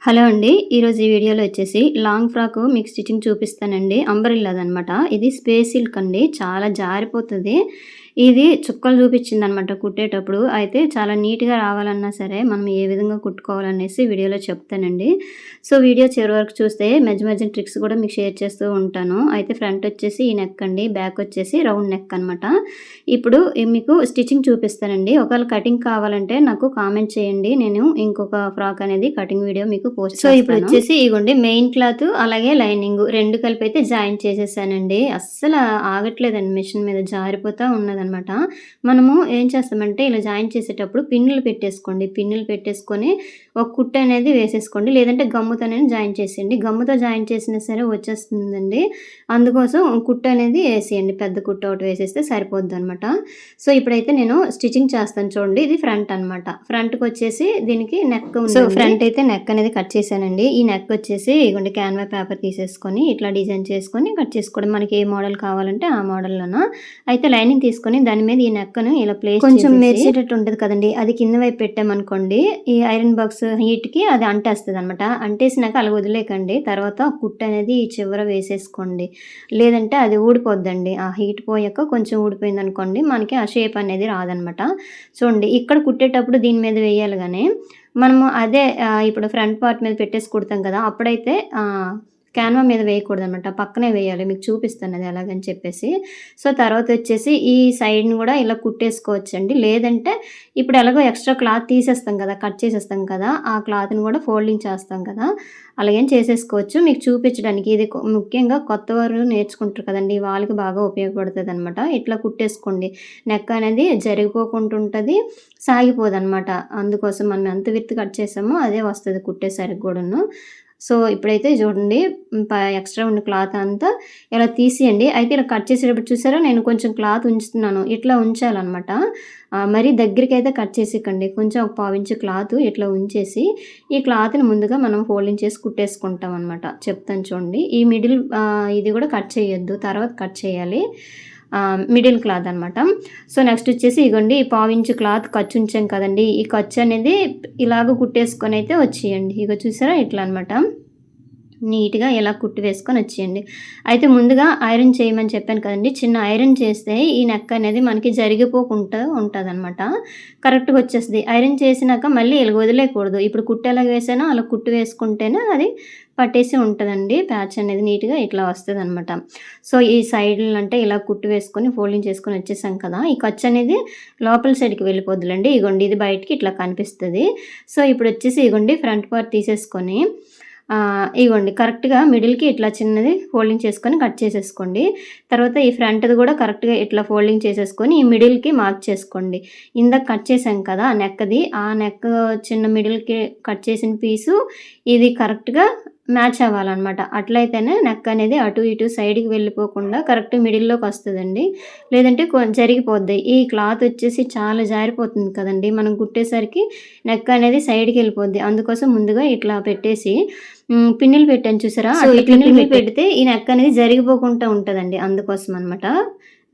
Hello అండి. ఈరోజు ఈ వీడియోలో వచ్చేసి లాంగ్ ఫ్రాక్ మీకు స్టిచ్చింగ్ చూపిస్తానండి. అంబ్రెల్లాదనమాట. ఇది స్పేస్ సిల్క్ అండి. చాలా జారిపోతది. ఇది చుక్కలు చూపించిందనమాట కుట్టేటప్పుడు. అయితే చాలా నీట్‌గా రావాలన్నా సరే మనం ఏ విధంగా కుట్టుకోవాలనేసి వీడియోలో చెప్తానండి. సో, వీడియో చివరి వరకు చూస్తే మధ్య మధ్యన ట్రిక్స్ కూడా మీకు షేర్ చేస్తూ ఉంటాను. అయితే ఫ్రంట్ వచ్చేసి ఈ నెక్ అండి. బ్యాక్ వచ్చేసి రౌండ్ నెక్ అనమాట. ఇప్పుడు మీకు స్టిచ్చింగ్ చూపిస్తానండి. ఒకవేళ కటింగ్ కావాలంటే నాకు కామెంట్ చేయండి. నేను ఇంకొక ఫ్రాక్ అనేది కటింగ్ వీడియో మీకు పోస్ట్ చేస్తాను. సో, ఇప్పుడు వచ్చేసి ఇగోండి మెయిన్ క్లాత్ అలాగే లైనింగ్ 2 కలిపి అయితే జాయింట్ చేసేసానండి. అస్సలు ఆగట్లేదండి, మిషన్ మీద జారిపోతా ఉన్నదనమాట. మనము ఏం చేస్తామంటే ఇలా జాయింట్ చేసేటప్పుడు పిన్నులు పెట్టేసుకోండి. పిన్నులు పెట్టేసుకొని ఒక కుట్టు అనేది వేసేసుకోండి. లేదంటే గమ్ముతోనైనా జాయింట్ చేసేయండి. గమ్ముతో జాయింట్ చేసినా సరే వచ్చేస్తుందండి. అందుకోసం కుట్టు అనేది వేసేయండి. పెద్ద కుట్టు ఒకటి వేసేస్తే సరిపోద్దనమాట. సో, ఇప్పుడైతే నేను స్టిచ్చింగ్ చేస్తాను చూడండి. ఇది ఫ్రంట్ అనమాట. ఫ్రంట్‌కి వచ్చేసి దీనికి నెక్ ఉంది. సో, ఫ్రంట్ అయితే నెక్ అనేది కట్ చేశానండి. ఈ నెక్ వచ్చేసి ఇగోండి క్యాన్వా పేపర్ తీసేసుకొని ఇట్లా డిజైన్ చేసుకొని కట్ చేసుకోవడం. మనకి ఏ మోడల్ కావాలంటే ఆ మోడల్‌లోన. అయితే లైనింగ్ తీసుకొని దాని మీద ఈ నెక్‌ను ఇలా ప్లేస్ కొంచెం మెరిసేటట్టు ఉంటది కదండీ! అది కింద వైపు పెట్టామనుకోండి, ఈ ఐరన్ బాక్స్ హీట్‌కి అది అంటేస్తదనమాట. అంటేసినాక అలా వదిలేయకండి. తర్వాత కుట్టు అనేది ఈ చివర వేసేసుకోండి. లేదంటే అది ఊడిపోద్దండి. ఆ హీట్ పోయాక కొంచెం ఊడిపోయిందనుకోండి, మనకి ఆ షేప్ అనేది రాదనమాట. చూడండి ఇక్కడ కుట్టేటప్పుడు దీని మీద వేయాలి గానీ, మనము అదే ఇప్పుడు ఫ్రంట్ పార్ట్ మీద పెట్టేసి కుడతాం కదా! అప్పుడైతే క్యాన్వా మీద వేయకూడదనమాట. పక్కనే వేయాలి. మీకు చూపిస్తాను అది ఎలాగని చెప్పేసి. సో, తర్వాతొచ్చేసి ఈ సైడ్‌ని గూడా ఇలా కుట్టేసుకోవచ్చండి. లేదంటే ఇప్పుడు ఎలాగో ఎక్స్‌ట్రా క్లాత్ తీసేస్తాం కదా! కట్ చేసేస్తాం కదా! ఆ క్లాత్‌ని గూడా ఫోల్డింగ్ చేస్తాం కదా! అలాగని చేసేసుకోవచ్చు. మీకు చూపించడానికి ఇది ముఖ్యంగా కొత్తవారు నేర్చుకుంటారు కదండీ! వాళ్ళకి బాగా ఉపయోగపడుతదనమాట. ఇట్లా కుట్టేసుకోండి. నెక్ అనేది జరిగిపోకుండా ఉంటది. సాగిపోదనమాట. అందుకోసం మనం ఎంత విడ్త్ కట్ చేసామో అదే వస్తది కుట్టేసరికి గూడాను. సో, ఇప్పుడైతే చూడండి ఎక్స్‌ట్రా ఉన్న క్లాత్ అంతా ఇలా తీసేయండి. అయితే ఇలా కట్ చేసేటప్పుడు చూసారా నేను కొంచెం క్లాత్ ఉంచుతున్నాను. ఇట్లా ఉంచాలనమాట. మరీ దగ్గరికైతే కట్ చేసేయకండి. కొంచెం ఒక పావించు క్లాత్ ఇట్లా ఉంచేసి, ఈ క్లాత్‌ని ముందుగా మనం ఫోల్డింగ్ చేసి కుట్టేసుకుంటాం అనమాట. చెప్తాను చూడండి. ఈ మిడిల్ ఇది కూడా కట్ చేయొద్దు. తర్వాత కట్ చేయాలి. మిడిల్ క్లాత్ అనమాట. సో, నెక్స్ట్ వచ్చేసి ఇగోండి ఈ పావించు క్లాత్ ఖర్చు ఉంచాం కదండీ! ఈ ఖర్చు అనేది ఇలాగ కుట్టేసుకొనైతే వచ్చేయండి. ఇగో చూసారా ఇట్లా అనమాట. నీట్‌గా ఇలా కుట్టు వేసుకొని వచ్చేయండి. అయితే ముందుగా ఐరన్ చేయమని చెప్పాను కదండీ! చిన్న ఐరన్ చేస్తే ఈ నెక్ అనేది మనకి జరిగిపోకుండా ఉంటదనమాట. కరెక్ట్‌గా వచ్చేస్తది. ఐరన్ చేసినాక మళ్ళీ ఇలా వదిలేయకూడదు. ఇప్పుడు కుట్టు ఎలాగ వేసానో అలా కుట్టు వేసుకుంటేనే అది పట్టేసి ఉంటదండి. ప్యాచ్ అనేది నీట్‌గా ఇట్లా వస్తదనమాట. సో, ఈ సైడ్‌లంటే ఇలా కుట్టు వేసుకొని ఫోల్డింగ్ చేసుకొని వచ్చేసాం కదా! ఈ ఖర్చు అనేది లోపల సైడ్‌కి వెళ్ళిపోద్దులండి. ఇగోండి ఇది బయటికి ఇట్లా కనిపిస్తది. సో, ఇప్పుడొచ్చేసి ఇగోండి ఫ్రంట్ పార్ట్ తీసేసుకొని ఇగోండి కరెక్ట్‌గా మిడిల్‌కి ఇట్లా చిన్నది ఫోల్డింగ్ చేసుకొని కట్ చేసేసుకోండి. తర్వాత ఈ ఫ్రంట్‌ది కూడా కరెక్ట్‌గా ఇట్లా ఫోల్డింగ్ చేసేసుకొని ఈ మిడిల్‌కి మార్క్ చేసుకోండి. ఇందాక కట్ చేసాం కదా! నెక్‌ది. ఆ నెక్ చిన్న మిడిల్‌కి కట్ చేసిన పీసు ఇది కరెక్ట్‌గా మ్యాచ్ అవ్వాలనమాట. అట్లయితేనే నెక్ అనేది అటు ఇటు సైడ్‌కి వెళ్ళిపోకుండా కరెక్ట్ మిడిల్‌లోకి వస్తదండి. లేదంటే జరిగిపోద్ది. ఈ క్లాత్ వచ్చేసి చాలా జారిపోతుంది కదండీ! మనం కుట్టేసరికి నెక్ అనేది సైడ్‌కి వెళ్ళిపోద్ది. అందుకోసం ముందుగా ఇట్లా పెట్టేసి పిన్నులు పెట్టాను చూసారా? సో, ఇట్లా పిన్నులు పెడితే ఈ నెక్ అనేది జరిగిపోకుండా ఉంటదండి. అందుకోసం అనమాట.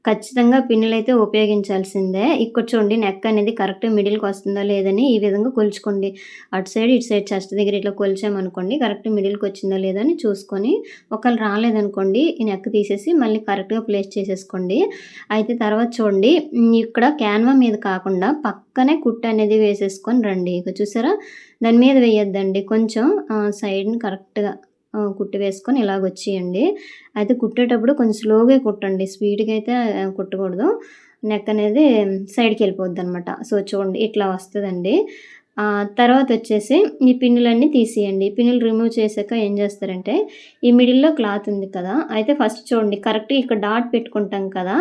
ఖచ్చితంగా పిన్నులైతే ఉపయోగించాల్సిందే. ఇక్కడ చూడండి నెక్ అనేది కరెక్ట్ మిడిల్‌కి వస్తుందా లేదని ఈ విధంగా కొలుచుకోండి. అటు సైడ్, ఇటు సైడ్ చెస్ట్ దగ్గర ఇట్లా కొలిచామనుకోండి కరెక్ట్ మిడిల్‌కి వచ్చిందా లేదా అని చూసుకొని, ఒకవేళ రాలేదనుకోండి ఈ నెక్ తీసేసి మళ్ళీ కరెక్ట్‌గా ప్లేస్ చేసేసుకోండి. అయితే తర్వాత చూడండి ఇక్కడ క్యాన్వా మీద కాకుండా పక్కనే కుట్టు అనేది వేసేసుకొని రండి. ఇక చూసారా? దాని మీద వేయొద్దండి. కొంచెం సైడ్‌ని కరెక్ట్‌గా కుట్టు వేసుకొని ఇలాగొచ్చేయండి. అయితే కుట్టేటప్పుడు కొంచెం స్లోగా కుట్టండి. స్పీడ్‌గా అయితే కుట్టకూడదు. నెక్ అనేది సైడ్‌కెళ్ళిపోద్దనమాట. సో, చూడండి ఇట్లా వస్తదండి. తర్వాతొచ్చేసి ఈ పిన్నులన్నీ తీసేయండి. పిన్నులు రిమూవ్ చేశాక ఏం చేస్తారంటే, ఈ మిడిల్‌లో క్లాత్ ఉంది కదా! అయితే ఫస్ట్ చూడండి కరెక్ట్‌గా ఇక్కడ డాట్ పెట్టుకుంటాం కదా!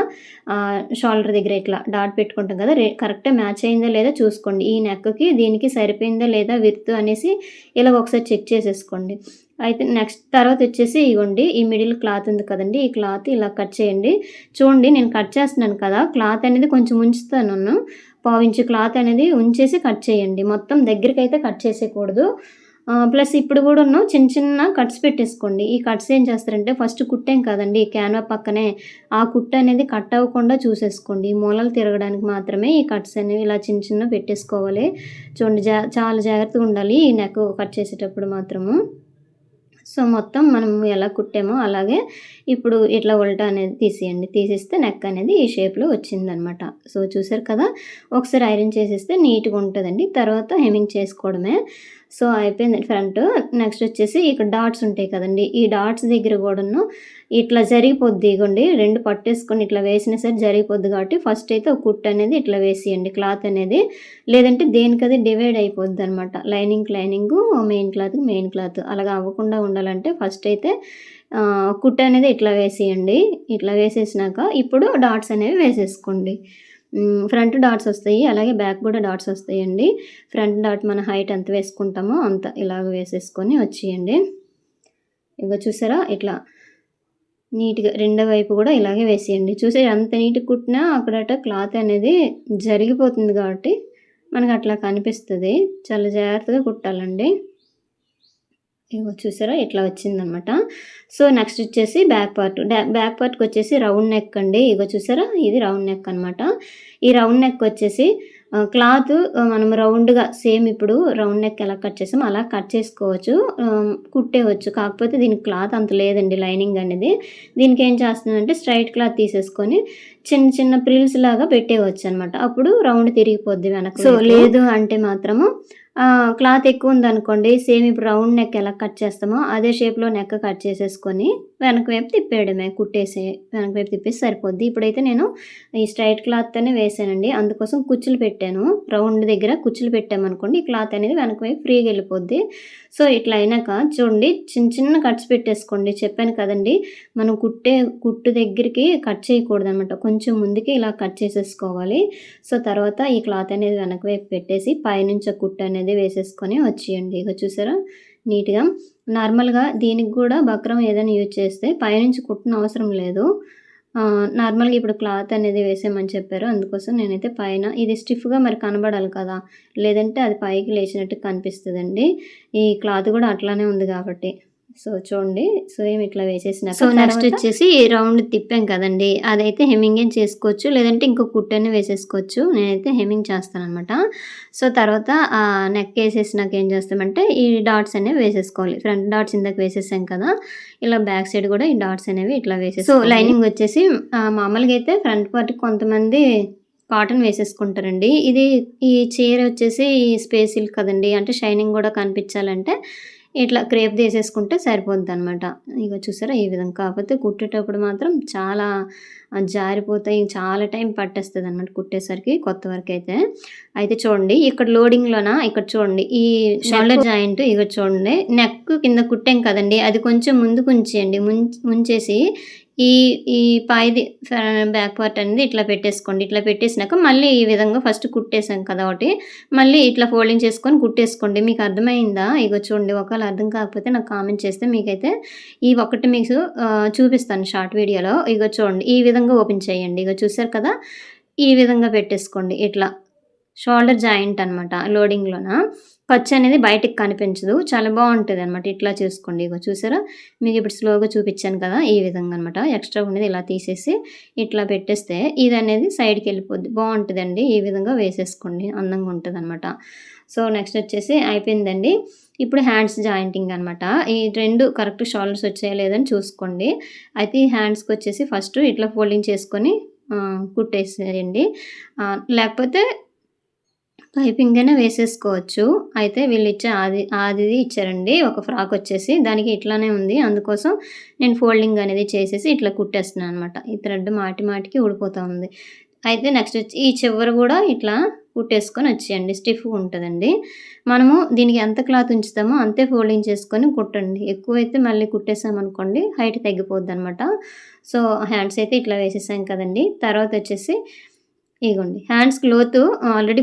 షోల్డర్ దగ్గర ఇట్లా డాట్ పెట్టుకుంటాం కదా! కరెక్ట్‌గా మ్యాచ్ అయిందా లేదా చూసుకోండి. ఈ నెక్‌కి దీనికి సరిపోయిందా లేదా విడ్త్ అనేసి ఇలాగ ఒకసారి చెక్ చేసేసుకోండి. అయితే నెక్స్ట్ తర్వాతొచ్చేసి ఇగోండి ఈ మిడిల్ క్లాత్ ఉంది కదండీ! ఈ క్లాత్ ఇలా కట్ చేయండి. చూడండి నేను కట్ చేస్తున్నాను కదా! క్లాత్ అనేది కొంచెం ఉంచుతాను. పావించు క్లాత్ అనేది ఉంచేసి కట్ చేయండి. మొత్తం దగ్గరికైతే కట్ చేసేయకూడదు. ప్లస్ ఇప్పుడు కూడాను చిన్న చిన్న కట్స్ పెట్టేసుకోండి. ఈ కట్స్ ఏం చేస్తారంటే ఫస్ట్ కుట్టాం కదండీ! క్యాన్వా పక్కనే ఆ కుట్టు అనేది కట్ అవ్వకుండా చూసేసుకోండి. ఈ మూలలు తిరగడానికి మాత్రమే ఈ కట్స్ అనేవి ఇలా చిన్న చిన్నవి పెట్టేసుకోవాలి. చూడండి చాలా జాగ్రత్తగా ఉండాలి ఈ నెక్ కట్ చేసేటప్పుడు మాత్రము. సో, మొత్తం మనం ఎలా కుట్టామో అలాగే ఇప్పుడు ఇట్లా ఉల్టా అనేది తీసేయండి. తీసేస్తే నెక్ అనేది ఈ షేప్‌లో వచ్చిందనమాట. సో, చూసారు కదా! ఒకసారి ఐరన్ చేసేస్తే నీట్‌గా ఉంటదండి. తర్వాత హెమ్మింగ్ చేసుకోవడమే. సో, అయిపోయింది ఫ్రంట్. నెక్స్ట్ వచ్చేసి ఇక్కడ డాట్స్ ఉంటాయి కదండీ! ఈ డాట్స్ దగ్గర కూడాను ఇట్లా జరిగిపోద్ది. ఇగోండి 2 పట్టేసుకొని ఇట్లా వేసినా సరే జరిగిపోద్ది కాబట్టి ఫస్ట్ అయితే ఒక కుట్టు అనేది ఇట్లా వేసేయండి క్లాత్ అనేది. లేదంటే దేనికది డివైడ్ అయిపోద్దనమాట. లైనింగ్‌కి లైనింగు, మెయిన్ క్లాత్‌కి మెయిన్ క్లాత్. అలాగా అవ్వకుండా ఉండాలంటే ఫస్ట్ అయితే కుట్టు అనేది ఇట్లా వేసేయండి. ఇట్లా వేసేసినాక ఇప్పుడు డాట్స్ అనేవి వేసేసుకోండి. ఫ్రంట్ డాట్స్ వస్తాయి. అలాగే బ్యాక్ కూడా డాట్స్ వస్తాయండి. ఫ్రంట్ డాట్ మన హైట్ ఎంత వేసుకుంటామో అంత ఇలాగ వేసేసుకొని వచ్చేయండి. ఇగో చూసారా ఇట్లా నీట్‌గా రెండో వైపు కూడా ఇలాగే వేసేయండి. చూసారా ఎంత నీట్‌గా కుట్టినా అక్కడట క్లాత్ అనేది జరిగిపోతుంది కాబట్టి మనకు అట్లా కనిపిస్తది. చాలా జాగ్రత్తగా కుట్టాలండి. ఇగో చూసారా ఇట్లా వచ్చిందనమాట. సో, నెక్స్ట్ వచ్చేసి బ్యాక్ పార్ట్. బ్యాక్ పార్ట్‌కొచ్చేసి రౌండ్ నెక్ అండి. ఇగో చూసారా ఇది రౌండ్ నెక్ అనమాట. ఈ రౌండ్ నెక్ వచ్చేసి క్లాత్ మనం రౌండ్‌గా సేమ్ ఇప్పుడు రౌండ్ నెక్ ఎలా కట్ చేసామో అలా కట్ చేసుకోవచ్చు. కుట్టేయవచ్చు. కాకపోతే దీనికి క్లాత్ అంత లేదండి లైనింగ్ అనేది. దీనికి ఏం చేస్తున్నానంటే స్ట్రెయిట్ క్లాత్ తీసేసుకొని చిన్న చిన్న ప్రిల్స్ లాగా పెట్టేయవచ్చనమాట. అప్పుడు రౌండ్ తిరిగిపోద్ది వెనక. సో, లేదు అంటే మాత్రము క్లాత్ ఎక్కువుందనుకోండి సేమ్ ఇప్పుడు రౌండ్ నెక్ ఎలా కట్ చేస్తామో అదే షేప్‌లో నెక్ కట్ చేసేసుకొని వెనక వైపు తిప్పేయడమే కుట్టేసి వెనక వైపు తిప్పేసి సరిపోద్ది. ఇప్పుడైతే నేను ఈ స్ట్రెయిట్ క్లాత్తోనే వేసానండి. అందుకోసం కుచ్చులు పెట్టాను. రౌండ్ దగ్గర కుచ్చులు పెట్టామనుకోండి ఈ క్లాత్ అనేది వెనక వైపు ఫ్రీగా వెళ్ళిపోద్ది. సో, ఇట్లా అయినాక చూడండి చిన్న చిన్న కట్స్ పెట్టేసుకోండి. చెప్పాను కదండీ! మనం కుట్టు దగ్గరికి కట్ చేయకూడదనమాట. కొంచెం ముందుకి ఇలా కట్ చేసేసుకోవాలి. సో, తర్వాత ఈ క్లాత్ అనేది వెనక వైపు పెట్టేసి పైనుంచి ఆ కుట్టు అనేది వేసేసుకొని వచ్చేయండి. ఇగో చూసారా నీట్‌గా. నార్మల్‌గా దీనికి కూడా బక్రం ఏదైనా యూజ్ చేస్తే పైనుంచి కుట్టనవసరం లేదు. నార్మల్‌గా ఇప్పుడు క్లాత్ అనేది వేసేయమని చెప్పారు. అందుకోసం నేనైతే పైన ఇది స్టిఫ్‌గా మరి కనబడాలి కదా! లేదంటే అది పైకి లేచినట్టు కనిపిస్తదండి. ఈ క్లాత్ కూడా అట్లానే ఉంది కాబట్టి. సో, చూడండి సేమ్ ఇట్లా వేసేసినాక సో, నెక్స్ట్ వచ్చేసి రౌండ్ తిప్పాం కదండీ! అదైతే హెమ్మింగ్ చేసుకోవచ్చు. లేదంటే ఇంకో కుట్టైనా వేసేసుకోవచ్చు. నేనైతే హెమ్మింగ్ చేస్తాననమాట. సో, తర్వాత నెక్ ఏసేసినాక ఏం చేస్తామంటే ఈ డాట్స్ అనేవి వేసేసుకోవాలి. ఫ్రంట్ డాట్స్ ఇందాక వేసేసాం కదా! ఇలా బ్యాక్ సైడ్ కూడా ఈ డాట్స్ అనేవి ఇట్లా వేసేసుకోవాలి. సో, లైనింగ్ వచ్చేసి మామూలుగా అయితే ఫ్రంట్ పార్ట్‌కి కొంతమంది కాటన్ వేసేసుకుంటారండి. ఈ చీర వచ్చేసి స్పేస్ సిల్క్ కదండీ! అంటే షైనింగ్ కూడా కనిపించాలంటే ఇట్లా క్రేప్ తీసేసుకుంటే సరిపోద్దనమాట. ఇగో చూసారా ఈ విధంగా. కాకపోతే కుట్టేటప్పుడు మాత్రం చాలా జారిపోతాయి. చాలా టైం పట్టేస్తదనమాట కుట్టేసరికి కొత్త వరకైతే. అయితే చూడండి ఇక్కడ లోడింగ్‌లోన ఇక్కడ చూడండి ఈ షోల్డర్ జాయింట్ ఇగో చూడండి నెక్ కింద కుట్టాం కదండీ! అది కొంచెం ముందుకుంచేయండి. ముంచేసి ఈ ఈ పైది బ్యాక్ పార్ట్ అనేది ఇట్లా పెట్టేసుకోండి. ఇట్లా పెట్టేసినాక మళ్ళీ ఈ విధంగా ఫస్ట్ కుట్టేసాం కదా ఒకటి. మళ్ళీ ఇట్లా ఫోల్డింగ్ చేసుకొని కుట్టేసుకోండి. మీకు అర్థమైందా? ఇగో చూడండి ఒకవేళ అర్థం కాకపోతే నాకు కామెంట్ చేస్తే మీకైతే ఈ ఒక్కటి మీకు చూపిస్తాను షార్ట్ వీడియోలో. ఇగో చూడండి ఈ విధంగా ఓపెన్ చేయండి. ఇగో చూసారు కదా! ఈ విధంగా పెట్టేసుకోండి ఇట్లా. షోల్డర్ జాయింట్ అనమాట లోడింగ్‌లోన. ఖర్చనేది బయటికి కనిపించదు. చాలా బావుంటదనమాట. ఇట్లా చేసుకోండి. ఇగో చూసారా? మీకిప్పుడు స్లోగా చూపిచ్చాను కదా! ఈ విధంగా అనమాట. ఎక్స్‌ట్రా ఉన్నది ఇలా తీసేసి ఇట్లా పెట్టేస్తే ఇదనేది సైడ్‌కెళ్ళిపోద్ది. బావుంటదండి. ఈ విధంగా వేసేసుకోండి. అందంగా ఉంటదనమాట. సో, నెక్స్ట్ వచ్చేసి అయిపోయిందండి. ఇప్పుడు హ్యాండ్స్ జాయింటింగ్ అనమాట. ఈ 2 కరెక్ట్ షోల్డర్స్ వచ్చాయా లేదని చూసుకోండి. అయితే ఈ హ్యాండ్స్‌కొచ్చేసి ఫస్ట్ ఇట్లా ఫోల్డింగ్ చేసుకొని కుట్టేసేయండి. లేకపోతే పైపింగ్ అయినా వేసేసుకోవచ్చు. అయితే వీళ్ళిచ్చే ఆదిది ఇచ్చారండి. ఒక ఫ్రాక్ వచ్చేసి దానికి ఇట్లానే ఉంది. అందుకోసం నేను ఫోల్డింగ్ అనేది చేసేసి ఇట్లా కుట్టేస్తున్నాను అనమాట. ఈ థ్రెడ్ మాటి మాటికి ఊడిపోతా ఉంది. అయితే నెక్స్ట్ వచ్చి ఈ చివర కూడా ఇట్లా కుట్టేసుకొని వచ్చేయండి. స్టిఫ్‌గా ఉంటదండి. మనము దీనికి ఎంత క్లాత్ ఉంచుతామో అంతే ఫోల్డింగ్ చేసుకొని కుట్టండి. ఎక్కువైతే మళ్ళీ కుట్టేసామనుకోండి హైట్ తగ్గిపోద్దనమాట. సో, హ్యాండ్స్ అయితే ఇట్లా వేసేసాం కదండీ! తర్వాత వచ్చేసి ఇగోండి హ్యాండ్స్‌కి లోతు ఆల్రెడీ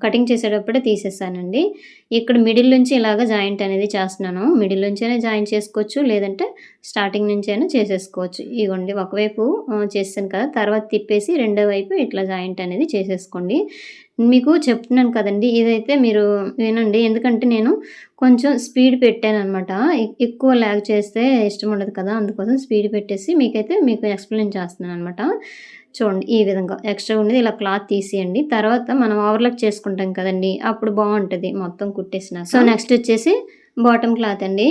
కటింగ్ చేసేటప్పుడే తీసేసానండి. ఇక్కడ మిడిల్ నుంచి ఇలాగ జాయింట్ అనేది చేస్తున్నాను. మిడిల్ నుంచైనా జాయింట్ చేసుకోవచ్చు. లేదంటే స్టార్టింగ్ నుంచైనా చేసేసుకోవచ్చు. ఇగోండి ఒకవైపు చేసేసాను కదా! తర్వాత తిప్పేసి రెండో వైపు ఇట్లా జాయింట్ అనేది చేసేసుకోండి. మీకు చెప్తున్నాను కదండీ! ఇదైతే మీరు వినండి. ఎందుకంటే నేను కొంచెం స్పీడ్ పెట్టాననమాట. ఎక్కువ లాగ్ చేస్తే ఇష్టముండదు కదా! అందుకోసం స్పీడ్ పెట్టేసి మీకు ఎక్స్‌ప్లెయిన్ చేస్తున్నాననమాట. చూడండి ఈ విధంగా ఎక్స్‌ట్రా ఉన్నది ఇలా క్లాత్ తీసేయండి. తర్వాత మనం ఓవర్‌లాక్ చేసుకుంటాం కదండీ! అప్పుడు బావుంటది మొత్తం కుట్టేసినాక. సో, నెక్స్ట్ వచ్చేసి బాటమ్ క్లాత్ అండి.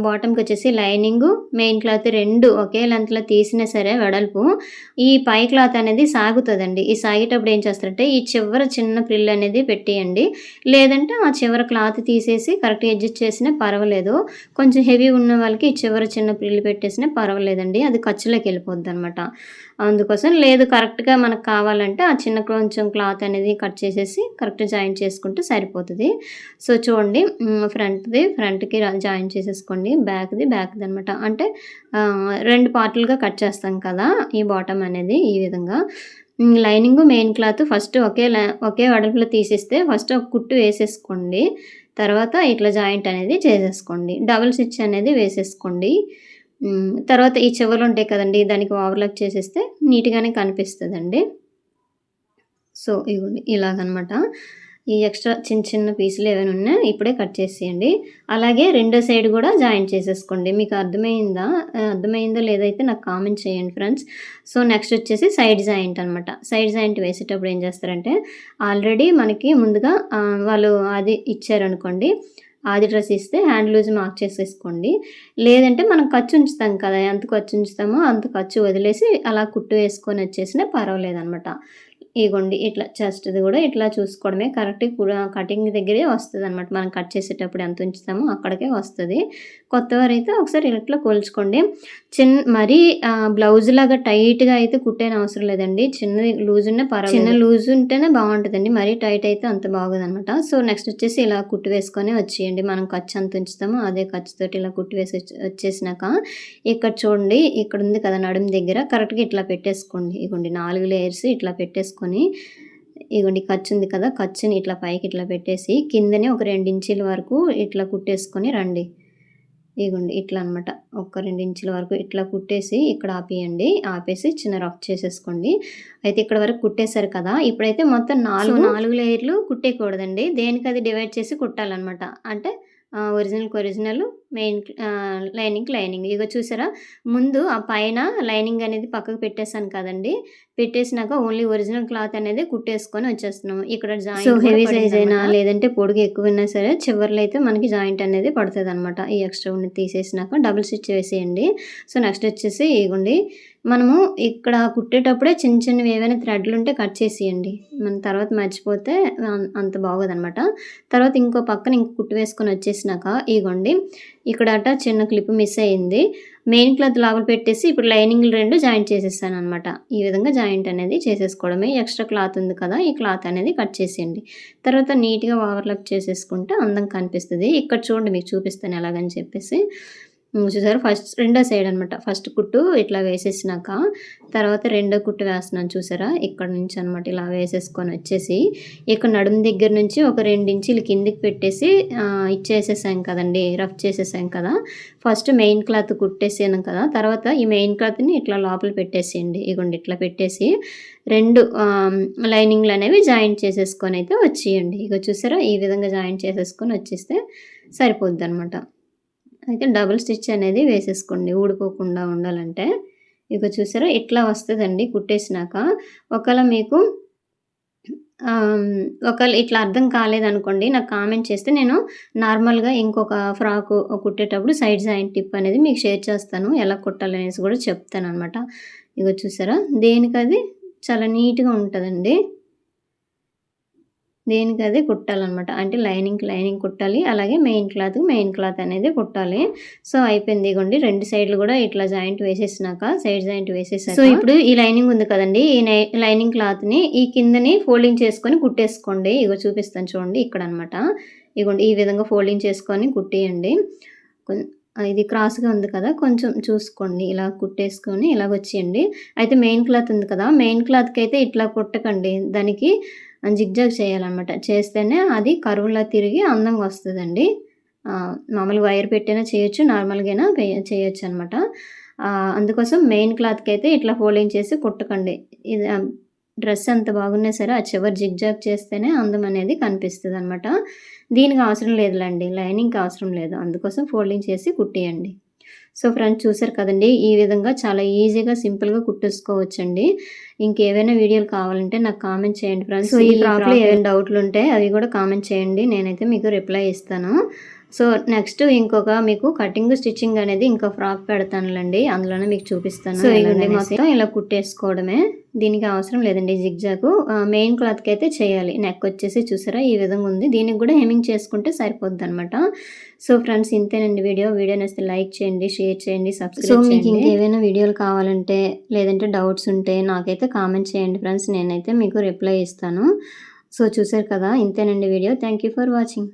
బాటమ్‌కొచ్చేసి లైనింగు, మెయిన్ క్లాత్ 2 ఒకే లెంగ్త్‌లో తీసినా సరే వెడల్పు, ఈ పై క్లాత్ అనేది సాగుతదండి. ఈ సాగేటప్పుడు ఏం చేస్తారంటే, ఈ చివర చిన్న ఫ్రిల్ అనేది పెట్టేయండి. లేదంటే ఆ చివర క్లాత్ తీసేసి కరెక్ట్‌గా అడ్జస్ట్ చేసినా పర్వాలేదు. కొంచెం హెవీ ఉన్న వాళ్ళకి ఈ చివర చిన్న ఫ్రిల్ పెట్టేసినా పర్వాలేదండి. అది ఖర్చులోకెళ్ళిపోద్దనమాట. అందుకోసం లేదు కరెక్ట్‌గా మనకు కావాలంటే ఆ చిన్న కొంచెం క్లాత్ అనేది కట్ చేసేసి కరెక్ట్ జాయింట్ చేసుకుంటే సరిపోతది. సో, చూడండి ఫ్రంట్‌కి జాయిన్ చేసేసుకోండి. బ్యాక్‌దనమాట. అంటే 2 పార్టులుగా కట్ చేస్తాం కదా! ఈ బాటమ్ అనేది ఈ విధంగా. లైనింగు, మెయిన్ క్లాత్ ఫస్ట్ ఒకే వెడల్పులో తీసేస్తే ఫస్ట్ ఒక కుట్టు వేసేసుకోండి. తర్వాత ఇట్లా జాయింట్ అనేది చేసేసుకోండి. డబుల్ స్టిచ్ అనేది వేసేసుకోండి. తర్వాత ఈ చివరలుంటాయి కదండీ! దానికి ఓవర్‌లాక్ చేసేస్తే నీట్‌గానే కనిపిస్తదండి. సో, ఇగోండి ఇలాగనమాట. ఈ ఎక్స్‌ట్రా చిన్న చిన్న పీసులు ఏవైనా ఉన్నా ఇప్పుడే కట్ చేసేయండి. అలాగే రెండో సైడ్ గూడా జాయింట్ చేసేసుకోండి. మీకు అర్థమైందా? అర్థమైందో లేదో అయితే నాకు కామెంట్ చేయండి ఫ్రెండ్స్. సో, నెక్స్ట్ వచ్చేసి సైడ్ జాయింట్ అనమాట. సైడ్ జాయింట్ వేసేటప్పుడు ఏం చేస్తారంటే, ఆల్రెడీ మనకి ముందుగా వాళ్ళు అది ఇచ్చారనుకోండి. ఆది డ్రెస్ ఇస్తే హ్యాండ్ లూజ్ మార్క్ చేసేసుకోండి. లేదంటే మనం ఖర్చు ఉంచుతాం కదా! ఎంత ఖర్చు ఉంచుతామో అంత ఖర్చు వదిలేసి అలా కుట్టు వేసుకొనొచ్చేసినా పర్వాలేదనమాట. ఇగోండి ఇట్లా చెస్ట్‌ది గూడా ఇట్లా చూసుకోవడమే కరెక్ట్‌గా కటింగ్ దగ్గరే వస్తదనమాట. మనం కట్ చేసేటప్పుడు ఎంత ఉంచుతామో అక్కడికే వస్తది. కొత్తవారైతే ఒకసారి ఇట్లా కొలుచుకోండి. మరీ బ్లౌజ్‌లాగా టైట్‌గా అయితే కుట్టేయనవసరం లేదండి. చిన్నది లూజ్ ఉన్నా పర్వాలేదు. చిన్న లూజ్ ఉంటేనే బావుంటదండి. మరీ టైట్ అయితే అంత బాగోదనమాట. సో, నెక్స్ట్ వచ్చేసి ఇలా కుట్టు వేసుకొని వచ్చేయండి. మనం ఖర్చు ఎంత ఉంచుతామో అదే ఖర్చుతోటి ఇలా కుట్టి వేసి వచ్చేసినాక ఇక్కడ చూడండి ఇక్కడుంది కదా! నడుము దగ్గర కరెక్ట్‌గా ఇట్లా పెట్టేసుకోండి. ఇగోండి 4 లేయర్స్ ఇట్లా పెట్టేసుకొని ఇగోండి ఖర్చుంది కదా! ఖర్చుని ఇట్లా పైకి ఇట్లా పెట్టేసి కిందనే ఒక 2 ఇంచీల వరకు ఇట్లా కుట్టేసుకొని రండి. ఇగోండి ఇట్లా అనమాట. ఒక 2 ఇంచుల వరకు ఇట్లా కుట్టేసి ఇక్కడ ఆపేయండి. ఆపేసి చిన్న రఫ్ చేసేసుకోండి. అయితే ఇక్కడ వరకు కుట్టేసారు కదా! ఇప్పుడైతే మొత్తం 4 లేయర్లు కుట్టేయకూడదండి. దేనికది డివైడ్ చేసి కుట్టాలనమాట. అంటే ఒరిజినల్‌కి ఒరిజినల్, లైనింగ్‌కి లైనింగ్. ఇగో చూసారా? ముందు ఆ పైన లైనింగ్ అనేది పక్కకు పెట్టేసాను కదండీ! పెట్టేసినాక ఓన్లీ ఒరిజినల్ క్లాత్ అనేది కుట్టేసుకొని వచ్చేస్తున్నాము. ఇక్కడ జాయింట్ సో, హెవీ సైజ్ అయినా లేదంటే పొడుగు ఎక్కువైనా సరే చివర్లో అయితే మనకి జాయింట్ అనేది పడతదనమాట. ఈ ఎక్స్‌ట్రా ఉన్నది తీసేసినాక డబుల్ స్టిచ్ వేసేయండి. సో, నెక్స్ట్ వచ్చేసి ఇగోండి మనము ఇక్కడ కుట్టేటప్పుడే చిన్న చిన్నవి ఏవైనా థ్రెడ్‌లుంటే కట్ చేసేయండి. మనం తర్వాత మర్చిపోతే అంత బాగోదనమాట. తర్వాత ఇంకో పక్కన కుట్టు వేసుకొని వచ్చేసినాక ఇగోండి ఇక్కడట చిన్న క్లిప్ మిస్ అయింది. మెయిన్ క్లాత్ లోపల పెట్టేసి ఇప్పుడు లైనింగ్‌లు 2 జాయింట్ చేసేసాననమాట. ఈ విధంగా జాయింట్ అనేది చేసేసుకోవడమే. ఎక్స్‌ట్రా క్లాత్ ఉంది కదా! ఈ క్లాత్ అనేది కట్ చేసేయండి. తర్వాత నీట్‌గా ఓవర్‌లాక్ చేసేసుకుంటే అందంగా కనిపిస్తది. ఇక్కడ చూడండి మీకు చూపిస్తాను ఎలాగని చెప్పేసి. చూసారా రెండో సైడ్ అనమాట. ఫస్ట్ కుట్టు ఇట్లా వేసేసినాక తర్వాత రెండో కుట్టు వేస్తున్నాను చూసారా? ఇక్కడ నుంచి అనమాట ఇలా వేసేసుకొని వచ్చేసి ఇక్కడ నడుము దగ్గర నుంచి ఒక 2 ఇంచీలు కిందకి పెట్టేసి ఇచ్చేసేసాం కదండీ! రఫ్ చేసేసాం కదా! ఫస్ట్ మెయిన్ క్లాత్ కుట్టేసాను కదా! తర్వాత ఈ మెయిన్ క్లాత్‌ని ఇట్లా లోపల పెట్టేసేయండి. ఇగోండి ఇట్లా పెట్టేసి 2 లైనింగ్‌లనేవి జాయింట్ చేసేసుకొనైతే వచ్చేయండి. ఇగో చూసారా? ఈ విధంగా జాయింట్ చేసేసుకొని వచ్చేస్తే సరిపోద్దనమాట. అయితే డబుల్ స్టిచ్ అనేది వేసేసుకోండి ఊడిపోకుండా ఉండాలంటే. ఇగో చూసారా? ఇట్లా వస్తదండి కుట్టేసినాక. ఒకవేళ మీకు ఒకవేళ ఇట్లా అర్థం కాలేదనుకోండి నాకు కామెంట్ చేస్తే నేను నార్మల్‌గా ఇంకొక ఫ్రాకు కుట్టేటప్పుడు సైడ్ జాయింట్ టిప్ అనేది మీకు షేర్ చేస్తాను. ఎలా కుట్టాలనేసి కూడా చెప్తాననమాట. ఇగో చూసారా? దేనికది చాలా నీట్‌గా ఉంటదండి. దేనికదే కుట్టాలనమాట. అంటే లైనింగ్‌కి లైనింగ్ కుట్టాలి. అలాగే మెయిన్ క్లాత్ అనేది కుట్టాలి. సో, అయిపోయింది. ఇగోండి 2 సైడ్‌లు గూడా ఇట్లా జాయింట్ వేసేసినాక సైడ్ జాయింట్ వేసేసాక సో, ఇప్పుడు ఈ లైనింగ్ ఉంది కదండీ! ఈ లైనింగ్ క్లాత్‌ని ఈ కిందని ఫోల్డింగ్ చేసుకొని కుట్టేసుకోండి. ఇగో చూపిస్తాను చూడండి ఇక్కడనమాట. ఇగోండి ఈ విధంగా ఫోల్డింగ్ చేసుకొని కుట్టేయండి. ఇది క్రాస్‌గా ఉంది కదా! కొంచెం చూసుకోండి. ఇలా కుట్టేసుకొని ఇలాగొచ్చేయండి. అయితే మెయిన్ క్లాత్ ఉంది కదా! మెయిన్ క్లాత్‌కైతే ఇట్లా కుట్టకండి. దానికి జిగ్‌జాగ్ చేయాలనమాట. చేస్తేనే అది కర్వ్‌లా తిరిగి అందంగా వస్తదండి. మామూలుగా వైర్ పెట్టైనా చేయొచ్చు. నార్మల్‌గైనా చేయొచ్చనమాట. అందుకోసం మెయిన్ క్లాత్‌కైతే ఇట్లా ఫోల్డింగ్ చేసి కుట్టకండి. ఇది డ్రెస్ ఎంత బాగున్నా సరే ఆ చివరి జిగ్‌జాగ్ చేస్తేనే అందం అనేది కనిపిస్తదనమాట. దీనికి అవసరం లేదులెండి. లైనింగ్‌కి అవసరం లేదు. అందుకోసం ఫోల్డింగ్ చేసి కుట్టేయండి. సో, ఫ్రెండ్స్ చూసారు కదండీ! ఈ విధంగా చాలా ఈజీగా, సింపుల్‌గా కుట్టేసుకోవచ్చండి. ఇంకేవైనా వీడియోలు కావాలంటే నాకు కామెంట్ చేయండి ఫ్రెండ్స్. సో, ఈ ఫ్రాక్‌లో ఏవైనా డౌట్లుంటే అవి కూడా కామెంట్ చేయండి. నేనైతే మీకు రిప్లై ఇస్తాను. సో, నెక్స్ట్ ఇంకొక మీకు కటింగ్, స్టిచ్చింగ్ అనేది ఇంకో ఫ్రాక్ పెడతానులెండి. అందులోనే మీకు చూపిస్తాను. సో, ఇగోండి మొత్తం ఇలా కుట్టేసుకోవడమే. దీనికి అవసరం లేదండి జిగ్‌జాగు. మెయిన్ క్లాత్‌కైతే చేయాలి. నెక్ వచ్చేసి చూసారా ఈ విధంగా ఉంది. దీనికి కూడా హెమ్మింగ్ చేసుకుంటే సరిపోద్దనమాట. సో, ఫ్రెండ్స్ ఇంతేనండి వీడియో. వీడియో నచ్చితే లైక్ చేయండి, షేర్ చేయండి, సబ్స్క్రైబ్ చేయండి. సో, మీకు ఇంకేవైనా వీడియోలు కావాలంటే లేదంటే డౌట్స్ ఉంటే నాకైతే కామెంట్ చేయండి ఫ్రెండ్స్. నేనైతే మీకు రిప్లై ఇస్తాను. సో, చూసారు కదా ఇంతేనండి video. Thank you for watching.